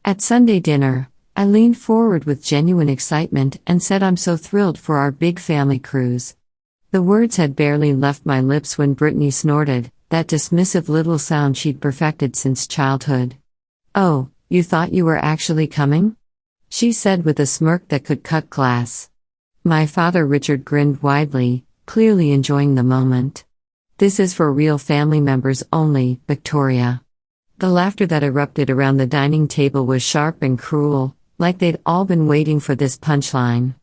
At Sunday dinner, I leaned forward with genuine excitement and said I'm so thrilled for our big family cruise. The words had barely left my lips when Brittany snorted, that dismissive little sound she'd perfected since childhood. "Oh, you thought you were actually coming?" she said with a smirk that could cut glass. My father Richard grinned widely, clearly enjoying the moment. "This is for real family members only, Victoria." The laughter that erupted around the dining table was sharp and cruel, like they'd all been waiting for this punchline.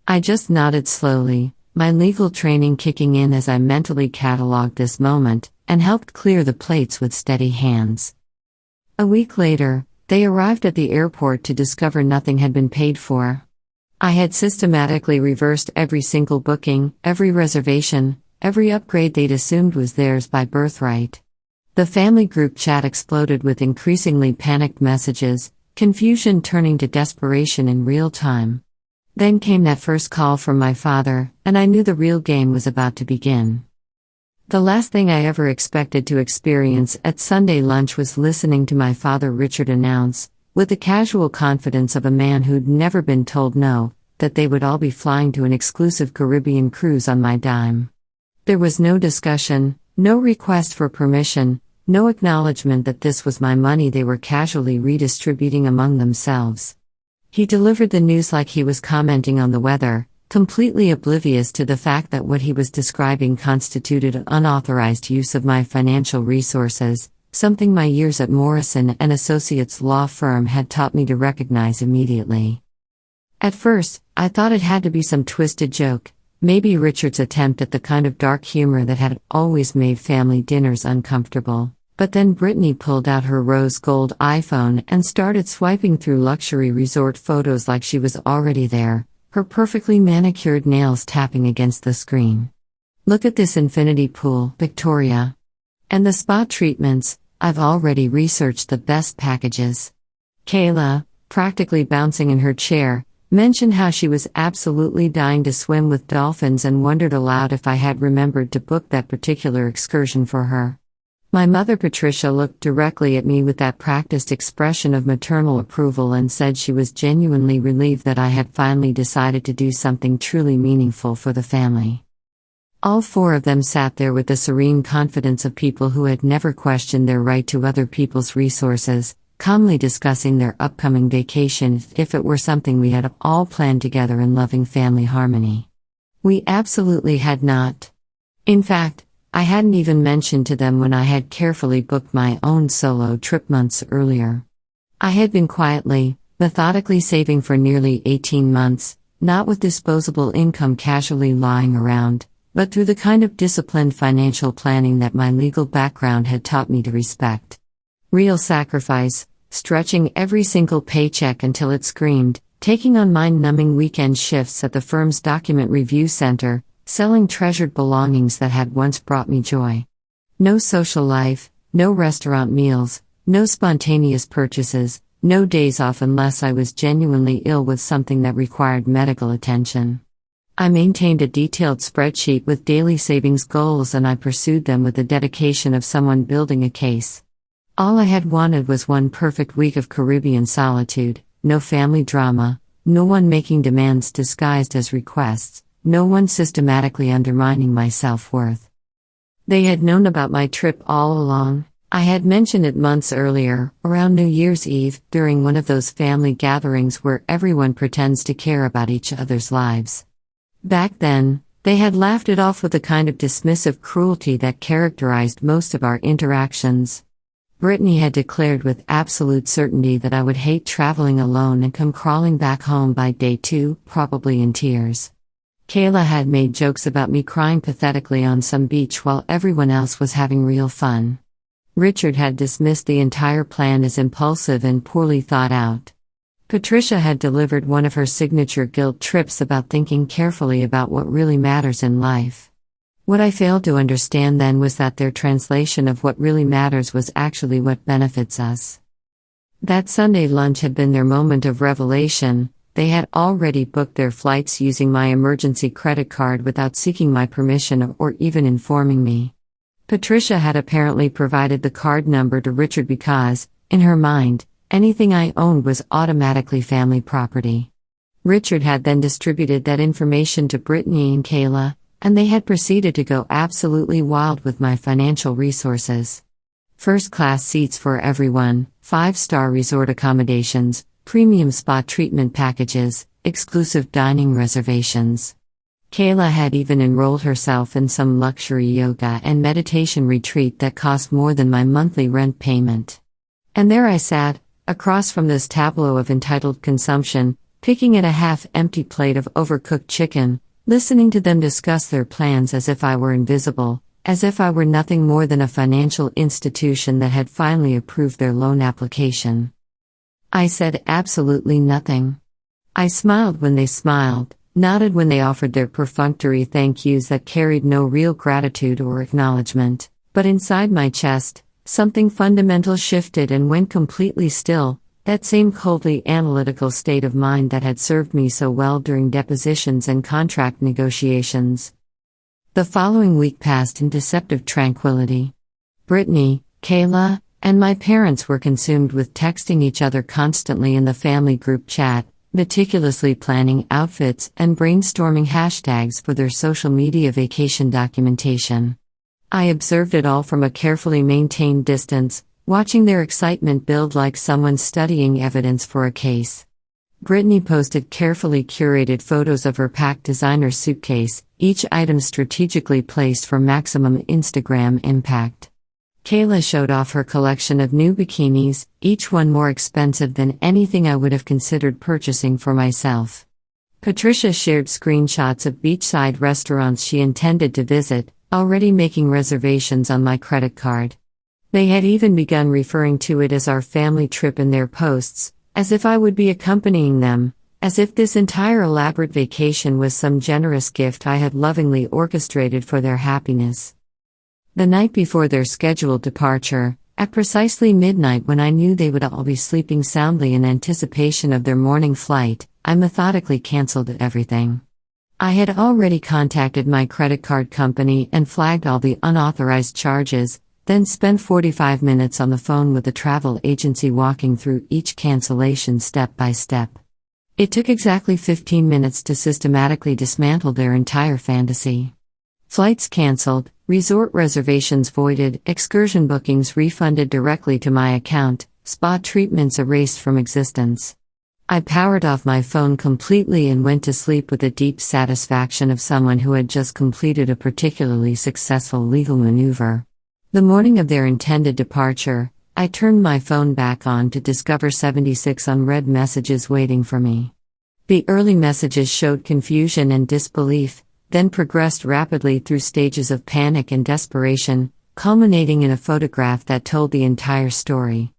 I just nodded slowly, my legal training kicking in as I mentally catalogued this moment, and helped clear the plates with steady hands. A week later, they arrived at the airport to discover nothing had been paid for. I had systematically reversed every single booking, every reservation, every upgrade they'd assumed was theirs by birthright. The family group chat exploded with increasingly panicked messages, confusion turning to desperation in real time. Then came that first call from my father, and I knew the real game was about to begin. The last thing I ever expected to experience at Sunday lunch was listening to my father Richard announce, with the casual confidence of a man who'd never been told no, that they would all be flying to an exclusive Caribbean cruise on my dime. There was no discussion, no request for permission, no acknowledgement that this was my money they were casually redistributing among themselves. He delivered the news like he was commenting on the weather, completely oblivious to the fact that what he was describing constituted unauthorized use of my financial resources, something my years at Morrison & Associates law firm had taught me to recognize immediately. At first, I thought it had to be some twisted joke, maybe Richard's attempt at the kind of dark humor that had always made family dinners uncomfortable. But then Brittany pulled out her rose gold iPhone and started swiping through luxury resort photos like she was already there, her perfectly manicured nails tapping against the screen. "Look at this infinity pool, Victoria. And the spa treatments, I've already researched the best packages." Kayla, practically bouncing in her chair, mentioned how she was absolutely dying to swim with dolphins and wondered aloud if I had remembered to book that particular excursion for her. My mother Patricia looked directly at me with that practiced expression of maternal approval and said she was genuinely relieved that I had finally decided to do something truly meaningful for the family. All four of them sat there with the serene confidence of people who had never questioned their right to other people's resources, calmly discussing their upcoming vacation if it were something we had all planned together in loving family harmony. We absolutely had not. In fact, I hadn't even mentioned to them when I had carefully booked my own solo trip months earlier. I had been quietly, methodically saving for nearly 18 months, not with disposable income casually lying around, but through the kind of disciplined financial planning that my legal background had taught me to respect. Real sacrifice, stretching every single paycheck until it screamed, taking on mind-numbing weekend shifts at the firm's document review center, selling treasured belongings that had once brought me joy. No social life, no restaurant meals, no spontaneous purchases, no days off unless I was genuinely ill with something that required medical attention. I maintained a detailed spreadsheet with daily savings goals and I pursued them with the dedication of someone building a case. All I had wanted was one perfect week of Caribbean solitude, no family drama, no one making demands disguised as requests, no one systematically undermining my self-worth. They had known about my trip all along. I had mentioned it months earlier, around New Year's Eve, during one of those family gatherings where everyone pretends to care about each other's lives. Back then, they had laughed it off with the kind of dismissive cruelty that characterized most of our interactions. Brittany had declared with absolute certainty that I would hate traveling alone and come crawling back home by day 2, probably in tears. Kayla had made jokes about me crying pathetically on some beach while everyone else was having real fun. Richard had dismissed the entire plan as impulsive and poorly thought out. Patricia had delivered one of her signature guilt trips about thinking carefully about what really matters in life. What I failed to understand then was that their translation of what really matters was actually what benefits us. That Sunday lunch had been their moment of revelation. They had already booked their flights using my emergency credit card without seeking my permission or even informing me. Patricia had apparently provided the card number to Richard because, in her mind, Anything I owned was automatically family property. Richard had then distributed that information to Brittany and Kayla, and they had proceeded to go absolutely wild with my financial resources. First-class seats for everyone, 5-star resort accommodations, premium spa treatment packages, exclusive dining reservations. Kayla had even enrolled herself in some luxury yoga and meditation retreat that cost more than my monthly rent payment. And there I sat, across from this tableau of entitled consumption, picking at a half-empty plate of overcooked chicken, listening to them discuss their plans as if I were invisible, as if I were nothing more than a financial institution that had finally approved their loan application. I said absolutely nothing. I smiled when they smiled, nodded when they offered their perfunctory thank yous that carried no real gratitude or acknowledgement, but inside my chest, something fundamental shifted and went completely still, that same coldly analytical state of mind that had served me so well during depositions and contract negotiations. The following week passed in deceptive tranquility. Brittany, Kayla, and my parents were consumed with texting each other constantly in the family group chat, meticulously planning outfits and brainstorming hashtags for their social media vacation documentation. I observed it all from a carefully maintained distance, watching their excitement build like someone studying evidence for a case. Brittany posted carefully curated photos of her packed designer suitcase, each item strategically placed for maximum Instagram impact. Kayla showed off her collection of new bikinis, each one more expensive than anything I would have considered purchasing for myself. Patricia shared screenshots of beachside restaurants she intended to visit, already making reservations on my credit card. They had even begun referring to it as our family trip in their posts, as if I would be accompanying them, as if this entire elaborate vacation was some generous gift I had lovingly orchestrated for their happiness. The night before their scheduled departure, at precisely midnight when I knew they would all be sleeping soundly in anticipation of their morning flight, I methodically canceled everything. I had already contacted my credit card company and flagged all the unauthorized charges, then spent 45 minutes on the phone with the travel agency walking through each cancellation step by step. It took exactly 15 minutes to systematically dismantle their entire fantasy. Flights canceled, resort reservations voided, excursion bookings refunded directly to my account, spa treatments erased from existence. I powered off my phone completely and went to sleep with the deep satisfaction of someone who had just completed a particularly successful legal maneuver. The morning of their intended departure, I turned my phone back on to discover 76 unread messages waiting for me. The early messages showed confusion and disbelief, then progressed rapidly through stages of panic and desperation, culminating in a photograph that told the entire story.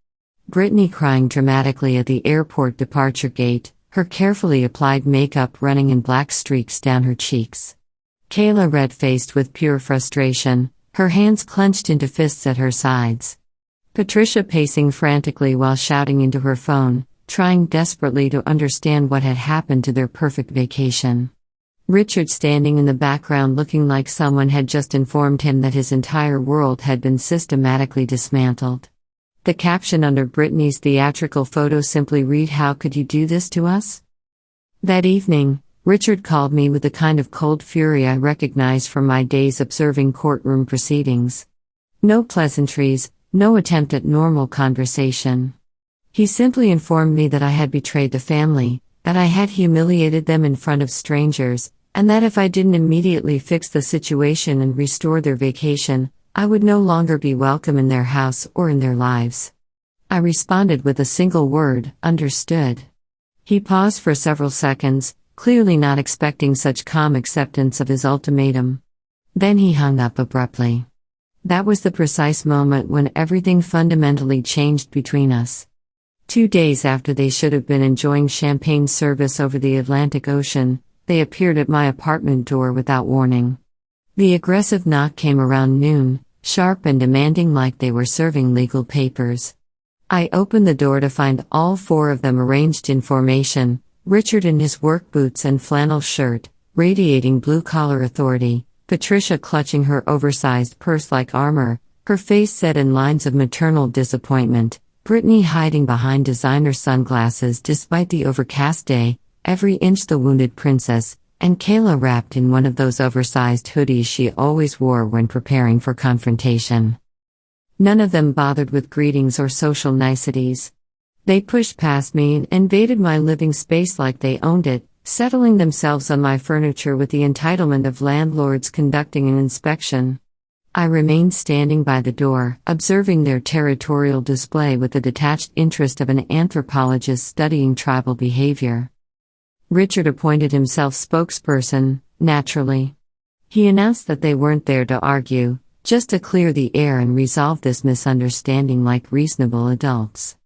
Brittany crying dramatically at the airport departure gate, her carefully applied makeup running in black streaks down her cheeks. Kayla red-faced with pure frustration, her hands clenched into fists at her sides. Patricia pacing frantically while shouting into her phone, trying desperately to understand what had happened to their perfect vacation. Richard standing in the background looking like someone had just informed him that his entire world had been systematically dismantled. The caption under Brittany's theatrical photo simply read, "How could you do this to us?" That evening, Richard called me with the kind of cold fury I recognized from my days observing courtroom proceedings. No pleasantries, no attempt at normal conversation. He simply informed me that I had betrayed the family, that I had humiliated them in front of strangers, and that if I didn't immediately fix the situation and restore their vacation, I would no longer be welcome in their house or in their lives. I responded with a single word, "Understood." He paused for several seconds, clearly not expecting such calm acceptance of his ultimatum. Then he hung up abruptly. That was the precise moment when everything fundamentally changed between us. 2 days after they should have been enjoying champagne service over the Atlantic Ocean, they appeared at my apartment door without warning. The aggressive knock came around noon, sharp and demanding like they were serving legal papers. I opened the door to find all 4 of them arranged in formation, Richard in his work boots and flannel shirt, radiating blue-collar authority, Patricia clutching her oversized purse like armor, her face set in lines of maternal disappointment, Brittany hiding behind designer sunglasses despite the overcast day, every inch the wounded princess, and Kayla wrapped in one of those oversized hoodies she always wore when preparing for confrontation. None of them bothered with greetings or social niceties. They pushed past me and invaded my living space like they owned it, settling themselves on my furniture with the entitlement of landlords conducting an inspection. I remained standing by the door, observing their territorial display with the detached interest of an anthropologist studying tribal behavior. Richard appointed himself spokesperson, naturally. He announced that they weren't there to argue, just to clear the air and resolve this misunderstanding like reasonable adults.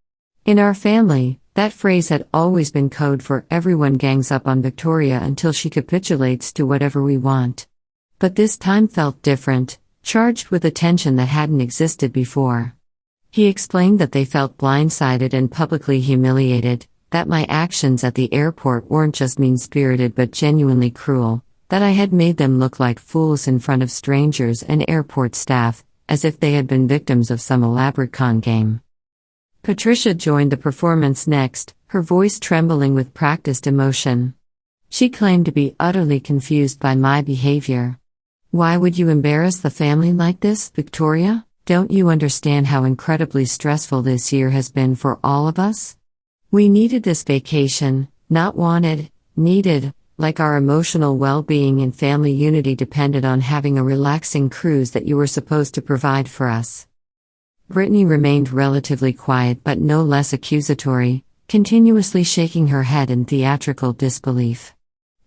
In our family, that phrase had always been code for everyone gangs up on Victoria until she capitulates to whatever we want. But this time felt different, charged with a tension that hadn't existed before. He explained that they felt blindsided and publicly humiliated, that my actions at the airport weren't just mean-spirited but genuinely cruel, that I had made them look like fools in front of strangers and airport staff, as if they had been victims of some elaborate con game. Patricia joined the performance next, her voice trembling with practiced emotion. She claimed to be utterly confused by my behavior. "Why would you embarrass the family like this, Victoria? Don't you understand how incredibly stressful this year has been for all of us? We needed this vacation, not wanted, needed, like our emotional well-being and family unity depended on having a relaxing cruise that you were supposed to provide for us." Brittany remained relatively quiet but no less accusatory, continuously shaking her head in theatrical disbelief.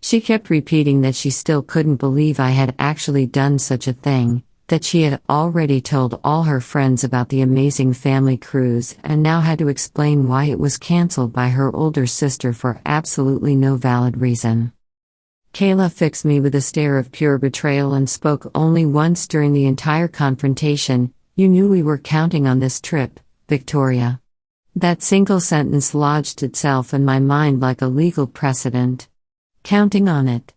She kept repeating that she still couldn't believe I had actually done such a thing, that she had already told all her friends about the amazing family cruise and now had to explain why it was cancelled by her older sister for absolutely no valid reason. Kayla fixed me with a stare of pure betrayal and spoke only once during the entire confrontation. "You knew we were counting on this trip, Victoria." That single sentence lodged itself in my mind like a legal precedent. Counting on it.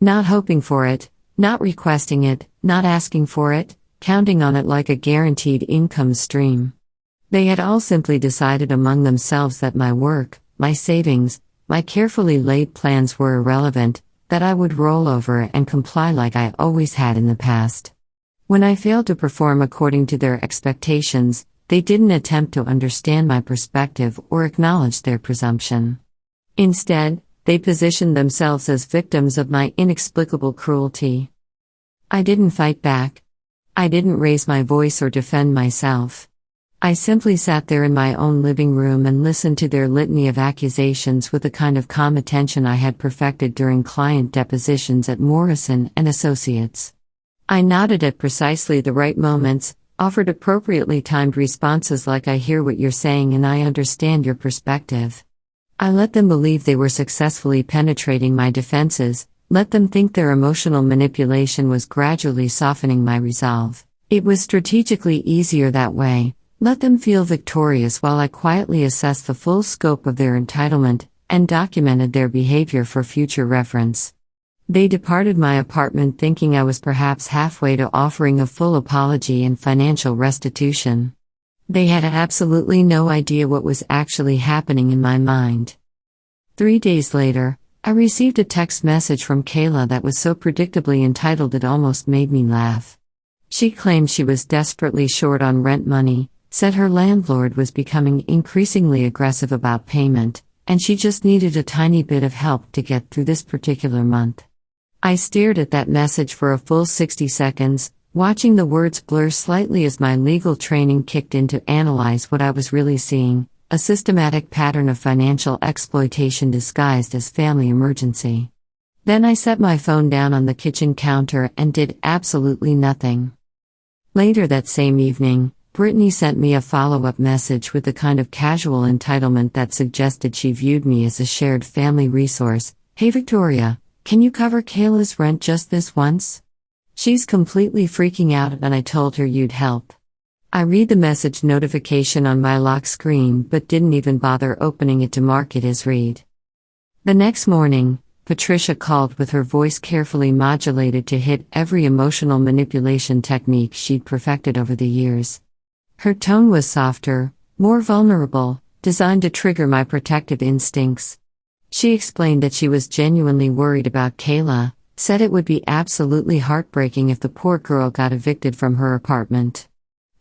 Not hoping for it, not requesting it, not asking for it, counting on it like a guaranteed income stream. They had all simply decided among themselves that my work, my savings, my carefully laid plans were irrelevant, that I would roll over and comply like I always had in the past. When I failed to perform according to their expectations, they didn't attempt to understand my perspective or acknowledge their presumption. Instead, they positioned themselves as victims of my inexplicable cruelty. I didn't fight back. I didn't raise my voice or defend myself. I simply sat there in my own living room and listened to their litany of accusations with the kind of calm attention I had perfected during client depositions at Morrison & Associates. I nodded at precisely the right moments, offered appropriately timed responses like "I hear what you're saying and I understand your perspective." I let them believe they were successfully penetrating my defenses, let them think their emotional manipulation was gradually softening my resolve. It was strategically easier that way. Let them feel victorious while I quietly assessed the full scope of their entitlement, and documented their behavior for future reference. They departed my apartment thinking I was perhaps halfway to offering a full apology and financial restitution. They had absolutely no idea what was actually happening in my mind. 3 days later, I received a text message from Kayla that was so predictably entitled it almost made me laugh. She claimed she was desperately short on rent money, said her landlord was becoming increasingly aggressive about payment, and she just needed a tiny bit of help to get through this particular month. I stared at that message for a full 60 seconds, watching the words blur slightly as my legal training kicked in to analyze what I was really seeing, a systematic pattern of financial exploitation disguised as family emergency. Then I set my phone down on the kitchen counter and did absolutely nothing. Later that same evening, Brittany sent me a follow-up message with the kind of casual entitlement that suggested she viewed me as a shared family resource. "Hey Victoria, can you cover Kayla's rent just this once? She's completely freaking out and I told her you'd help." I read the message notification on my lock screen but didn't even bother opening it to mark it as read. The next morning, Patricia called with her voice carefully modulated to hit every emotional manipulation technique she'd perfected over the years. Her tone was softer, more vulnerable, designed to trigger my protective instincts. She explained that she was genuinely worried about Kayla, said it would be absolutely heartbreaking if the poor girl got evicted from her apartment.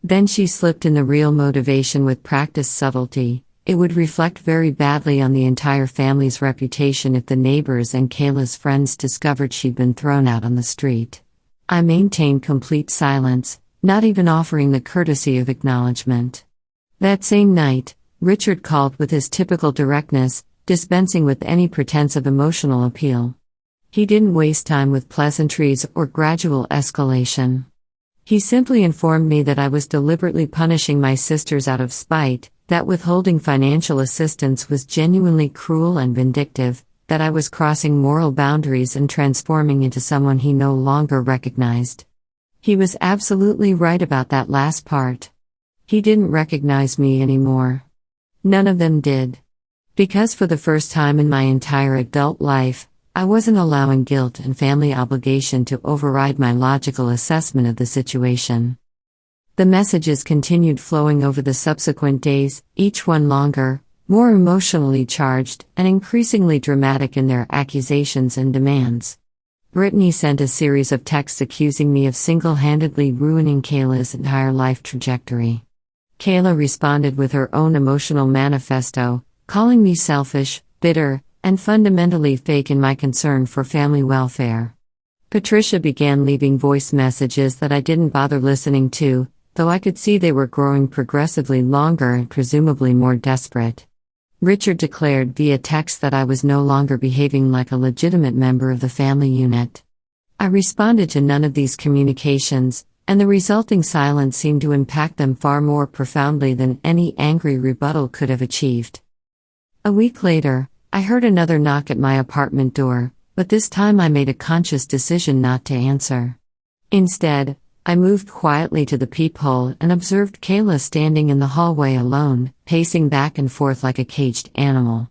Then she slipped in the real motivation with practiced subtlety. It would reflect very badly on the entire family's reputation if the neighbors and Kayla's friends discovered she'd been thrown out on the street. I maintained complete silence, not even offering the courtesy of acknowledgement. That same night, Richard called with his typical directness, dispensing with any pretense of emotional appeal. He didn't waste time with pleasantries or gradual escalation. He simply informed me that I was deliberately punishing my sisters out of spite, that withholding financial assistance was genuinely cruel and vindictive, that I was crossing moral boundaries and transforming into someone he no longer recognized. He was absolutely right about that last part. He didn't recognize me anymore. None of them did. Because for the first time in my entire adult life, I wasn't allowing guilt and family obligation to override my logical assessment of the situation. The messages continued flowing over the subsequent days, each one longer, more emotionally charged, and increasingly dramatic in their accusations and demands. Brittany sent a series of texts accusing me of single-handedly ruining Kayla's entire life trajectory. Kayla responded with her own emotional manifesto, calling me selfish, bitter, and fundamentally fake in my concern for family welfare. Patricia began leaving voice messages that I didn't bother listening to, though I could see they were growing progressively longer and presumably more desperate. Richard declared via text that I was no longer behaving like a legitimate member of the family unit. I responded to none of these communications, and the resulting silence seemed to impact them far more profoundly than any angry rebuttal could have achieved. A week later, I heard another knock at my apartment door, but this time I made a conscious decision not to answer. Instead, I moved quietly to the peephole and observed Kayla standing in the hallway alone, pacing back and forth like a caged animal.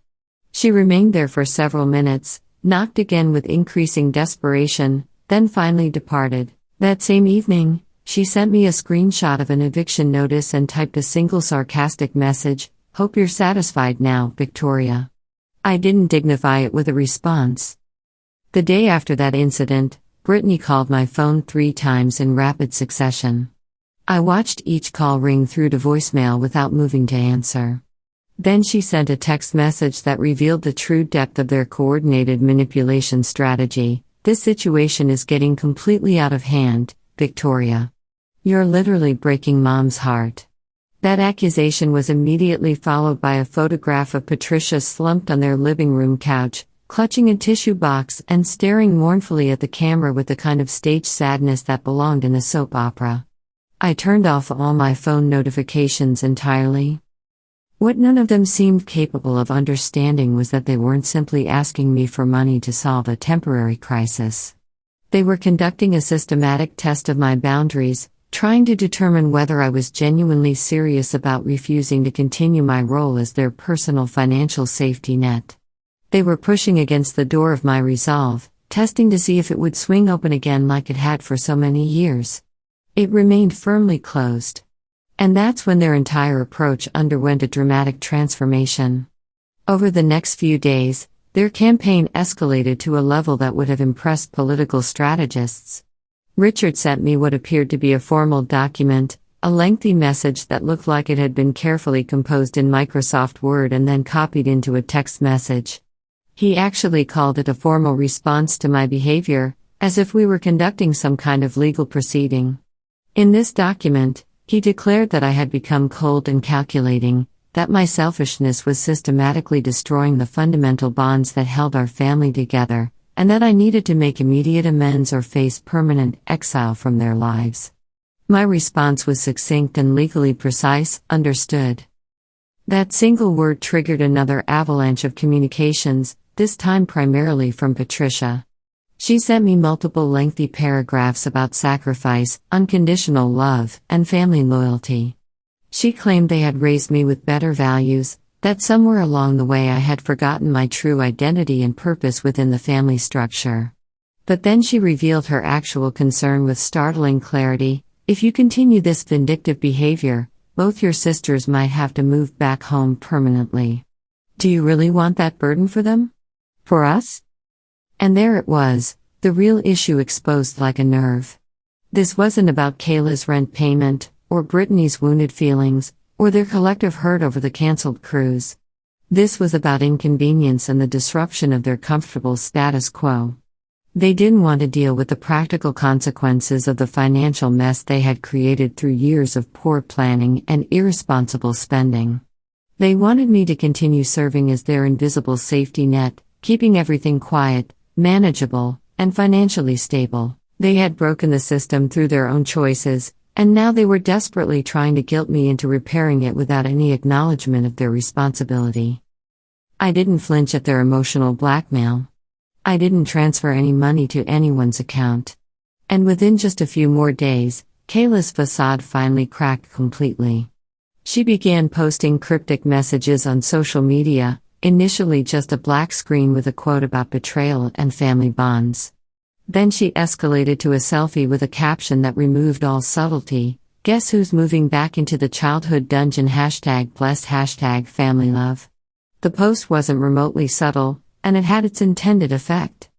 She remained there for several minutes, knocked again with increasing desperation, then finally departed. That same evening, she sent me a screenshot of an eviction notice and typed a single sarcastic message, "Hope you're satisfied now, Victoria." I didn't dignify it with a response. The day after that incident, Brittany called my phone 3 times in rapid succession. I watched each call ring through to voicemail without moving to answer. Then she sent a text message that revealed the true depth of their coordinated manipulation strategy. "This situation is getting completely out of hand, Victoria. You're literally breaking Mom's heart." That accusation was immediately followed by a photograph of Patricia slumped on their living room couch, clutching a tissue box and staring mournfully at the camera with the kind of stage sadness that belonged in a soap opera. I turned off all my phone notifications entirely. What none of them seemed capable of understanding was that they weren't simply asking me for money to solve a temporary crisis. They were conducting a systematic test of my boundaries, trying to determine whether I was genuinely serious about refusing to continue my role as their personal financial safety net. They were pushing against the door of my resolve, testing to see if it would swing open again like it had for so many years. It remained firmly closed. And that's when their entire approach underwent a dramatic transformation. Over the next few days, their campaign escalated to a level that would have impressed political strategists. Richard sent me what appeared to be a formal document, a lengthy message that looked like it had been carefully composed in Microsoft Word and then copied into a text message. He actually called it a formal response to my behavior, as if we were conducting some kind of legal proceeding. In this document, he declared that I had become cold and calculating, that my selfishness was systematically destroying the fundamental bonds that held our family together, and that I needed to make immediate amends or face permanent exile from their lives. My response was succinct and legally precise: understood. That single word triggered another avalanche of communications, this time primarily from Patricia. She sent me multiple lengthy paragraphs about sacrifice, unconditional love, and family loyalty. She claimed they had raised me with better values, that somewhere along the way I had forgotten my true identity and purpose within the family structure. But then she revealed her actual concern with startling clarity: if you continue this vindictive behavior, both your sisters might have to move back home permanently. Do you really want that burden for them? For us? And there it was, the real issue exposed like a nerve. This wasn't about Kayla's rent payment, or Brittany's wounded feelings, or their collective hurt over the cancelled cruise. This was about inconvenience and the disruption of their comfortable status quo. They didn't want to deal with the practical consequences of the financial mess they had created through years of poor planning and irresponsible spending. They wanted me to continue serving as their invisible safety net, keeping everything quiet, manageable, and financially stable. They had broken the system through their own choices, and now they were desperately trying to guilt me into repairing it without any acknowledgement of their responsibility. I didn't flinch at their emotional blackmail. I didn't transfer any money to anyone's account. And within just a few more days, Kayla's facade finally cracked completely. She began posting cryptic messages on social media, initially just a black screen with a quote about betrayal and family bonds. Then she escalated to a selfie with a caption that removed all subtlety. Guess who's moving back into the childhood dungeon #blessed #family love. The post wasn't remotely subtle, and it had its intended effect.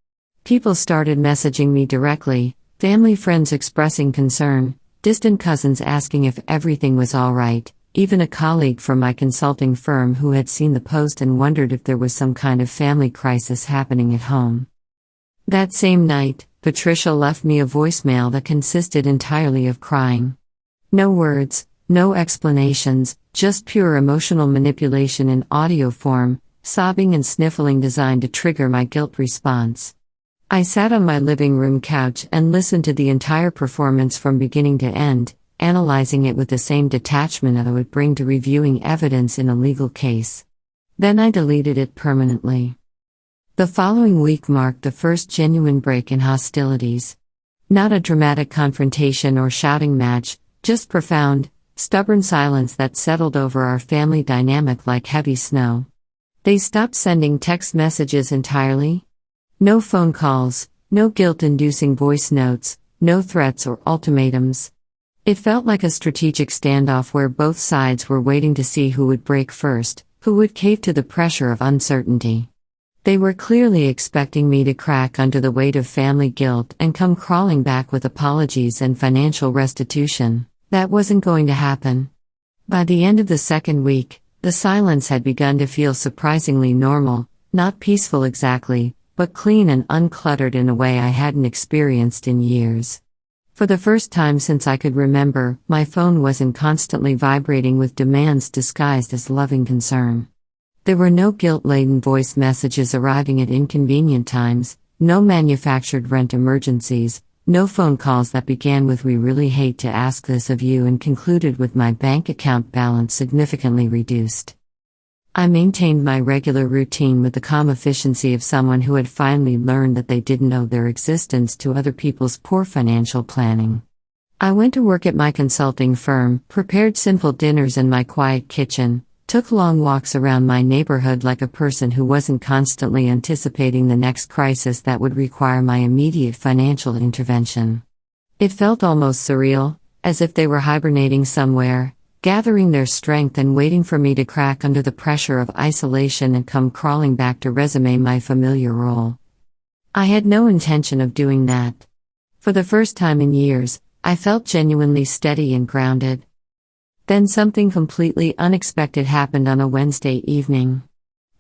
People started messaging me directly, family friends expressing concern, distant cousins asking if everything was all right, even a colleague from my consulting firm who had seen the post and wondered if there was some kind of family crisis happening at home. That same night, Patricia left me a voicemail that consisted entirely of crying. No words, no explanations, just pure emotional manipulation in audio form, sobbing and sniffling designed to trigger my guilt response. I sat on my living room couch and listened to the entire performance from beginning to end, analyzing it with the same detachment I would bring to reviewing evidence in a legal case. Then I deleted it permanently. The following week marked the first genuine break in hostilities. Not a dramatic confrontation or shouting match, just profound, stubborn silence that settled over our family dynamic like heavy snow. They stopped sending text messages entirely. No phone calls, no guilt-inducing voice notes, no threats or ultimatums. It felt like a strategic standoff where both sides were waiting to see who would break first, who would cave to the pressure of uncertainty. They were clearly expecting me to crack under the weight of family guilt and come crawling back with apologies and financial restitution. That wasn't going to happen. By the end of the second week, the silence had begun to feel surprisingly normal, not peaceful exactly, but clean and uncluttered in a way I hadn't experienced in years. For the first time since I could remember, my phone wasn't constantly vibrating with demands disguised as loving concern. There were no guilt-laden voice messages arriving at inconvenient times, no manufactured rent emergencies, no phone calls that began with "we really hate to ask this of you" and concluded with my bank account balance significantly reduced. I maintained my regular routine with the calm efficiency of someone who had finally learned that they didn't owe their existence to other people's poor financial planning. I went to work at my consulting firm, prepared simple dinners in my quiet kitchen, took long walks around my neighborhood like a person who wasn't constantly anticipating the next crisis that would require my immediate financial intervention. It felt almost surreal, as if they were hibernating somewhere, gathering their strength and waiting for me to crack under the pressure of isolation and come crawling back to resume my familiar role. I had no intention of doing that. For the first time in years, I felt genuinely steady and grounded. Then something completely unexpected happened on a Wednesday evening.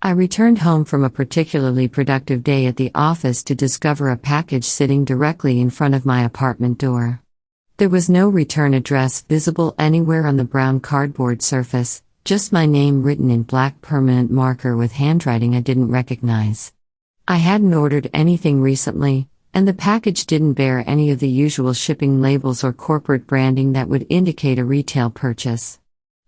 I returned home from a particularly productive day at the office to discover a package sitting directly in front of my apartment door. There was no return address visible anywhere on the brown cardboard surface, just my name written in black permanent marker with handwriting I didn't recognize. I hadn't ordered anything recently, and the package didn't bear any of the usual shipping labels or corporate branding that would indicate a retail purchase.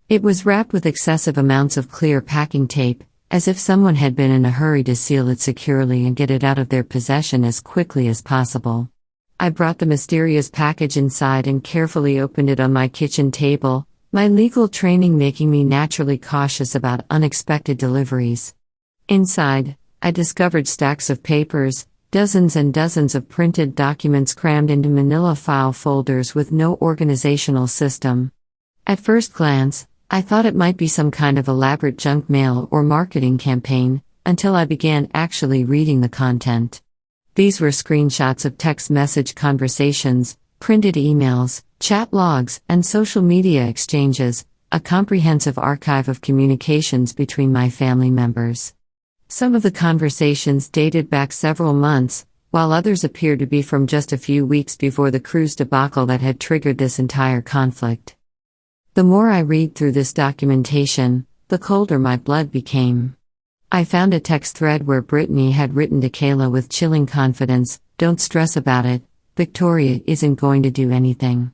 It was wrapped with excessive amounts of clear packing tape, as if someone had been in a hurry to seal it securely and get it out of their possession as quickly as possible. I brought the mysterious package inside and carefully opened it on my kitchen table, my legal training making me naturally cautious about unexpected deliveries. Inside, I discovered stacks of papers, dozens and dozens of printed documents crammed into manila file folders with no organizational system. At first glance, I thought it might be some kind of elaborate junk mail or marketing campaign, until I began actually reading the content. These were screenshots of text message conversations, printed emails, chat logs, and social media exchanges, a comprehensive archive of communications between my family members. Some of the conversations dated back several months, while others appeared to be from just a few weeks before the cruise debacle that had triggered this entire conflict. The more I read through this documentation, the colder my blood became. I found a text thread where Brittany had written to Kayla with chilling confidence, "Don't stress about it, Victoria isn't going to do anything.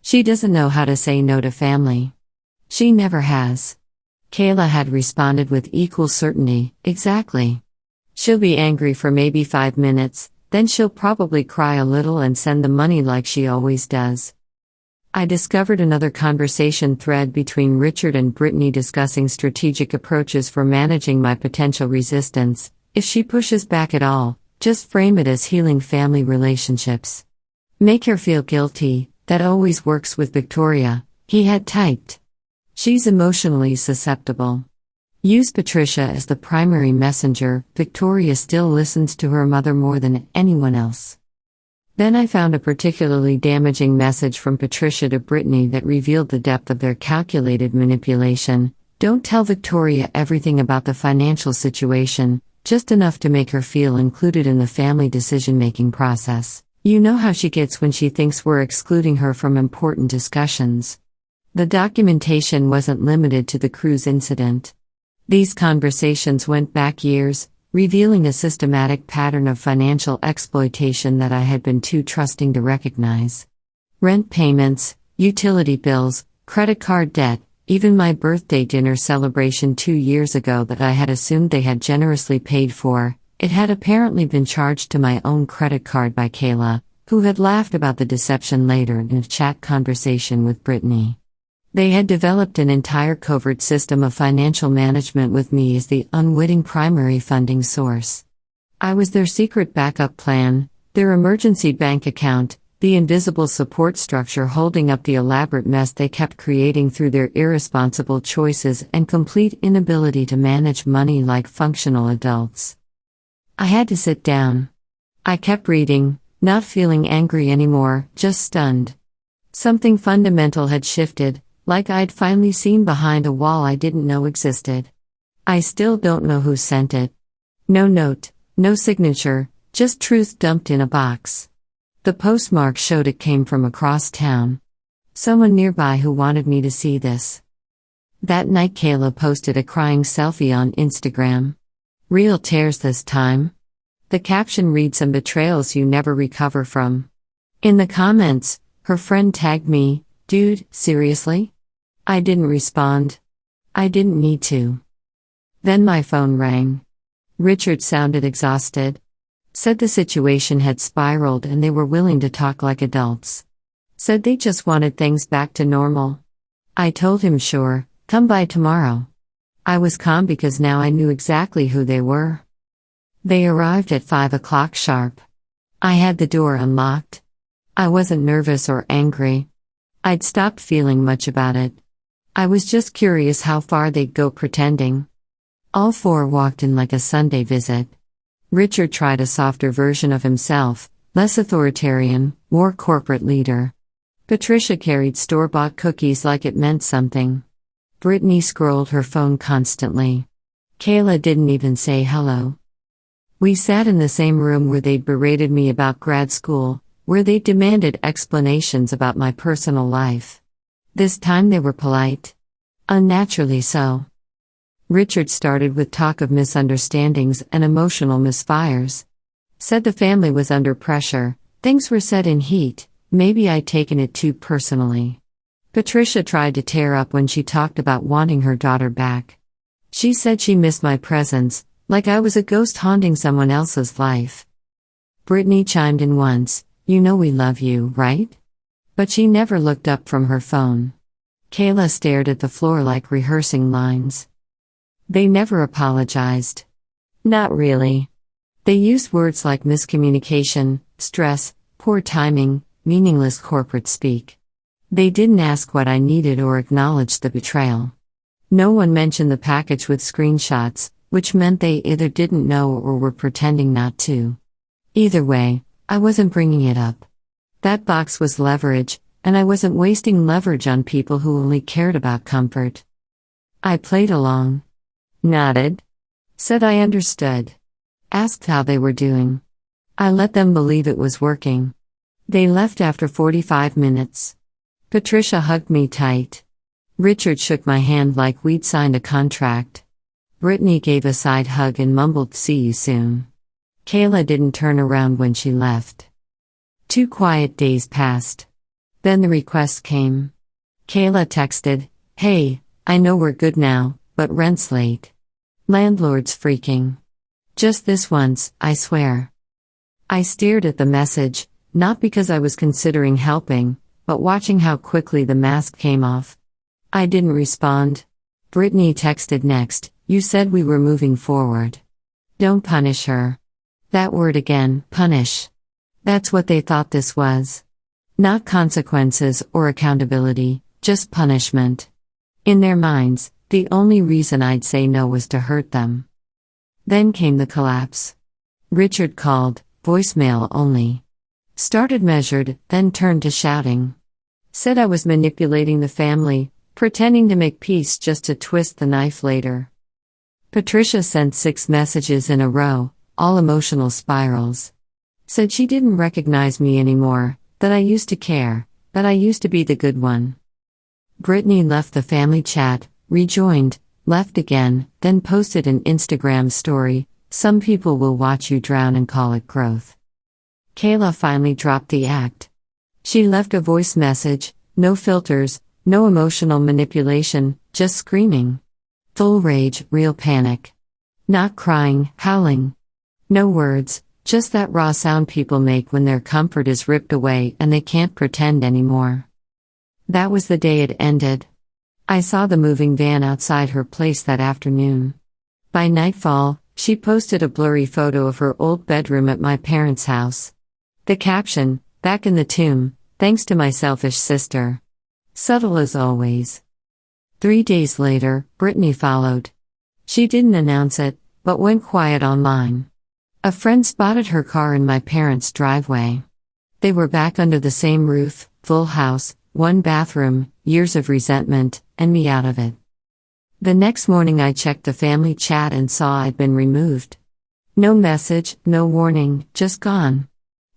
She doesn't know how to say no to family. She never has." Kayla had responded with equal certainty, "Exactly. She'll be angry for maybe 5 minutes, then she'll probably cry a little and send the money like she always does." I discovered another conversation thread between Richard and Brittany discussing strategic approaches for managing my potential resistance. "If she pushes back at all, just frame it as healing family relationships. Make her feel guilty, that always works with Victoria," he had typed. "She's emotionally susceptible. Use Patricia as the primary messenger. Victoria still listens to her mother more than anyone else." Then I found a particularly damaging message from Patricia to Brittany that revealed the depth of their calculated manipulation. "Don't tell Victoria everything about the financial situation, just enough to make her feel included in the family decision-making process. You know how she gets when she thinks we're excluding her from important discussions." The documentation wasn't limited to the cruise incident. These conversations went back years, revealing a systematic pattern of financial exploitation that I had been too trusting to recognize. Rent payments, utility bills, credit card debt, even my birthday dinner celebration 2 years ago that I had assumed they had generously paid for, it had apparently been charged to my own credit card by Kayla, who had laughed about the deception later in a chat conversation with Brittany. They had developed an entire covert system of financial management with me as the unwitting primary funding source. I was their secret backup plan, their emergency bank account, the invisible support structure holding up the elaborate mess they kept creating through their irresponsible choices and complete inability to manage money like functional adults. I had to sit down. I kept reading, not feeling angry anymore, just stunned. Something fundamental had shifted, like I'd finally seen behind a wall I didn't know existed. I still don't know who sent it. No note, no signature, just truth dumped in a box. The postmark showed it came from across town. Someone nearby who wanted me to see this. That night Kayla posted a crying selfie on Instagram. "Real tears this time." The caption read, "Some betrayals you never recover from." In the comments, her friend tagged me, "Dude, seriously?" I didn't respond. I didn't need to. Then my phone rang. Richard sounded exhausted. Said the situation had spiraled and they were willing to talk like adults. Said they just wanted things back to normal. I told him sure, come by tomorrow. I was calm because now I knew exactly who they were. They arrived at 5 o'clock sharp. I had the door unlocked. I wasn't nervous or angry. I'd stopped feeling much about it. I was just curious how far they'd go pretending. All 4 walked in like a Sunday visit. Richard tried a softer version of himself, less authoritarian, more corporate leader. Patricia carried store-bought cookies like it meant something. Brittany scrolled her phone constantly. Kayla didn't even say hello. We sat in the same room where they'd berated me about grad school, where they demanded explanations about my personal life. This time they were polite. Unnaturally so. Richard started with talk of misunderstandings and emotional misfires. Said the family was under pressure, things were said in heat, maybe I'd taken it too personally. Patricia tried to tear up when she talked about wanting her daughter back. She said she missed my presence, like I was a ghost haunting someone else's life. Brittany chimed in once, "You know we love you, right?" But she never looked up from her phone. Kayla stared at the floor like rehearsing lines. They never apologized. Not really. They used words like miscommunication, stress, poor timing, meaningless corporate speak. They didn't ask what I needed or acknowledge the betrayal. No one mentioned the package with screenshots, which meant they either didn't know or were pretending not to. Either way, I wasn't bringing it up. That box was leverage, and I wasn't wasting leverage on people who only cared about comfort. I played along. Nodded. Said I understood. Asked how they were doing. I let them believe it was working. They left after 45 minutes. Patricia hugged me tight. Richard shook my hand like we'd signed a contract. Brittany gave a side hug and mumbled, "See you soon." Kayla didn't turn around when she left. 2 quiet days passed. Then the request came. Kayla texted, "Hey, I know we're good now, but rent's late. Landlord's freaking. Just this once, I swear." I stared at the message, not because I was considering helping, but watching how quickly the mask came off. I didn't respond. Brittany texted next, "You said we were moving forward. Don't punish her." That word again, punish. That's what they thought this was. Not consequences or accountability, just punishment. In their minds, the only reason I'd say no was to hurt them. Then came the collapse. Richard called, voicemail only. Started measured, then turned to shouting. Said I was manipulating the family, pretending to make peace just to twist the knife later. Patricia sent 6 messages in a row, all emotional spirals. Said she didn't recognize me anymore, that I used to care, that I used to be the good one. Brittany left the family chat, rejoined, left again, then posted an Instagram story, "Some people will watch you drown and call it growth." Kayla finally dropped the act. She left a voice message, no filters, no emotional manipulation, just screaming. Full rage, real panic. Not crying, howling. No words, just that raw sound people make when their comfort is ripped away and they can't pretend anymore. That was the day it ended. I saw the moving van outside her place that afternoon. By nightfall, she posted a blurry photo of her old bedroom at my parents' house. The caption, "Back in the tomb, thanks to my selfish sister." Subtle as always. 3 days later, Brittany followed. She didn't announce it, but went quiet online. A friend spotted her car in my parents' driveway. They were back under the same roof, full house, 1 bathroom, years of resentment, and me out of it. The next morning I checked the family chat and saw I'd been removed. No message, no warning, just gone.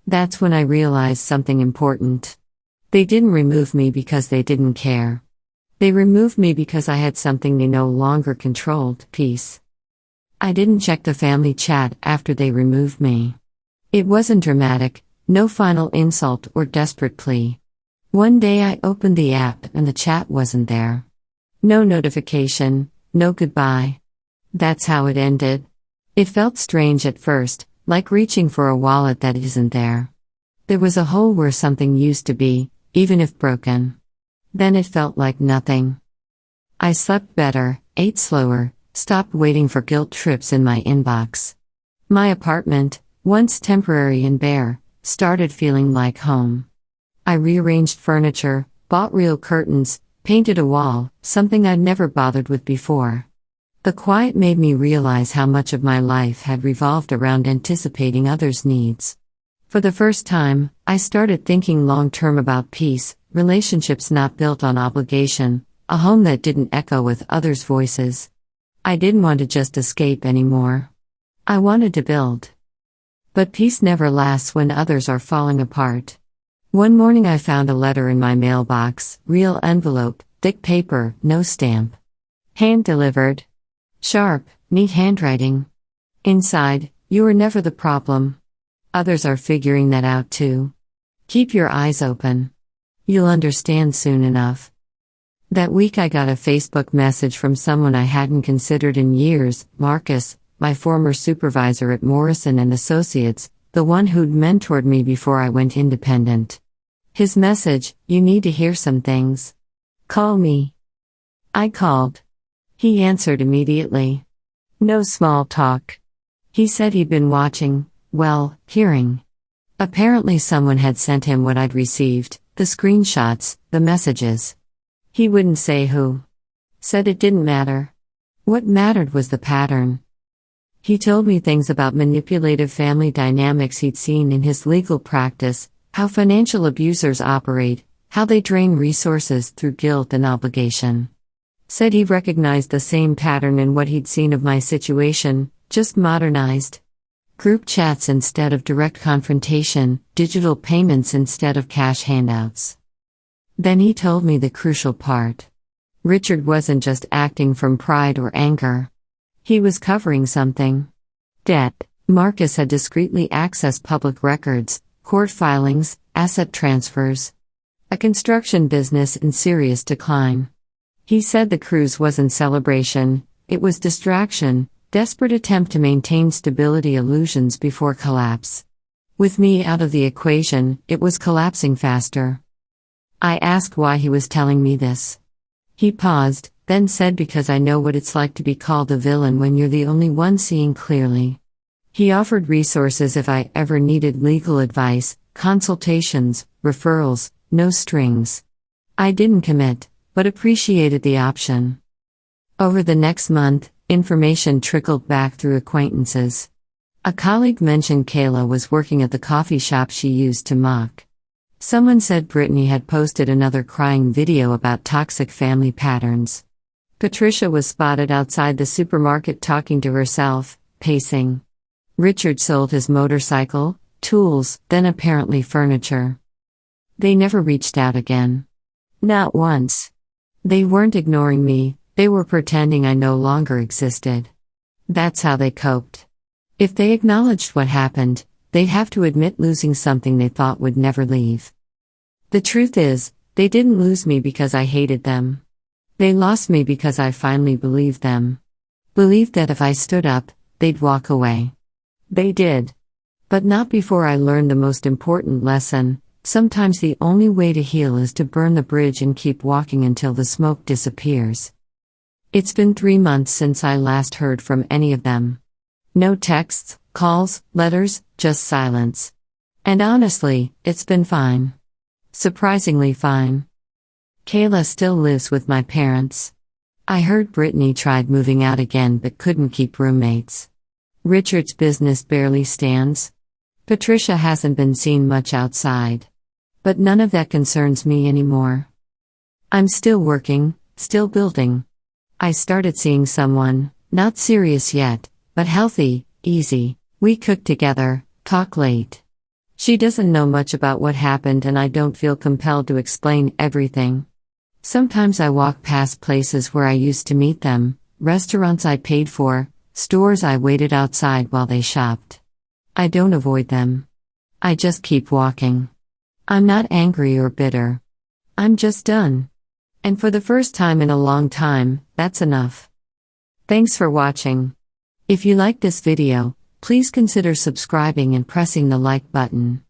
That's when I realized something important. They didn't remove me because they didn't care. They removed me because I had something they no longer controlled, peace. I didn't check the family chat after they removed me. It wasn't dramatic, no final insult or desperate plea. One day I opened the app and the chat wasn't there. No notification, no goodbye. That's how it ended. It felt strange at first, like reaching for a wallet that isn't there. There was a hole where something used to be, even if broken. Then it felt like nothing. I slept better, ate slower, stopped waiting for guilt trips in my inbox. My apartment, once temporary and bare, started feeling like home. I rearranged furniture, bought real curtains, painted a wall, something I'd never bothered with before. The quiet made me realize how much of my life had revolved around anticipating others' needs. For the first time, I started thinking long-term about peace, relationships not built on obligation, a home that didn't echo with others' voices. I didn't want to just escape anymore. I wanted to build. But peace never lasts when others are falling apart. One morning I found a letter in my mailbox, real envelope, thick paper, no stamp. Hand-delivered. Sharp, neat handwriting. Inside, "You are never the problem. Others are figuring that out too. Keep your eyes open. You'll understand soon enough." That week I got a Facebook message from someone I hadn't considered in years, Marcus, my former supervisor at Morrison & Associates, the one who'd mentored me before I went independent. His message, "You need to hear some things. Call me." I called. He answered immediately. No small talk. He said he'd been watching, hearing. Apparently someone had sent him what I'd received, the screenshots, the messages. He wouldn't say who. Said it didn't matter. What mattered was the pattern. He told me things about manipulative family dynamics he'd seen in his legal practice, how financial abusers operate, how they drain resources through guilt and obligation. Said he recognized the same pattern in what he'd seen of my situation, just modernized. Group chats instead of direct confrontation, digital payments instead of cash handouts. Then he told me the crucial part. Richard wasn't just acting from pride or anger. He was covering something. Debt. Marcus had discreetly accessed public records, court filings, asset transfers. A construction business in serious decline. He said the cruise wasn't celebration, it was distraction, desperate attempt to maintain stability illusions before collapse. With me out of the equation, it was collapsing faster. I asked why he was telling me this. He paused, then said because I know what it's like to be called a villain when you're the only one seeing clearly. He offered resources if I ever needed legal advice, consultations, referrals, no strings. I didn't commit, but appreciated the option. Over the next month, information trickled back through acquaintances. A colleague mentioned Kayla was working at the coffee shop she used to mock. Someone said Brittany had posted another crying video about toxic family patterns. Patricia was spotted outside the supermarket talking to herself, pacing. Richard sold his motorcycle, tools, then apparently furniture. They never reached out again. Not once. They weren't ignoring me, they were pretending I no longer existed. That's how they coped. If they acknowledged what happened, they'd have to admit losing something they thought would never leave. The truth is, they didn't lose me because I hated them. They lost me because I finally believed them. Believed that if I stood up, they'd walk away. They did. But not before I learned the most important lesson: sometimes the only way to heal is to burn the bridge and keep walking until the smoke disappears. It's been 3 months since I last heard from any of them. No texts, calls, letters, just silence. And honestly, it's been fine. Surprisingly fine. Kayla still lives with my parents. I heard Brittany tried moving out again but couldn't keep roommates. Richard's business barely stands. Patricia hasn't been seen much outside. But none of that concerns me anymore. I'm still working, still building. I started seeing someone, not serious yet, but healthy, easy. We cook together, talk late. She doesn't know much about what happened and I don't feel compelled to explain everything. Sometimes I walk past places where I used to meet them, restaurants I paid for, stores I waited outside while they shopped. I don't avoid them. I just keep walking. I'm not angry or bitter. I'm just done. And for the first time in a long time, that's enough. Thanks for watching. If you like this video, please consider subscribing and pressing the like button.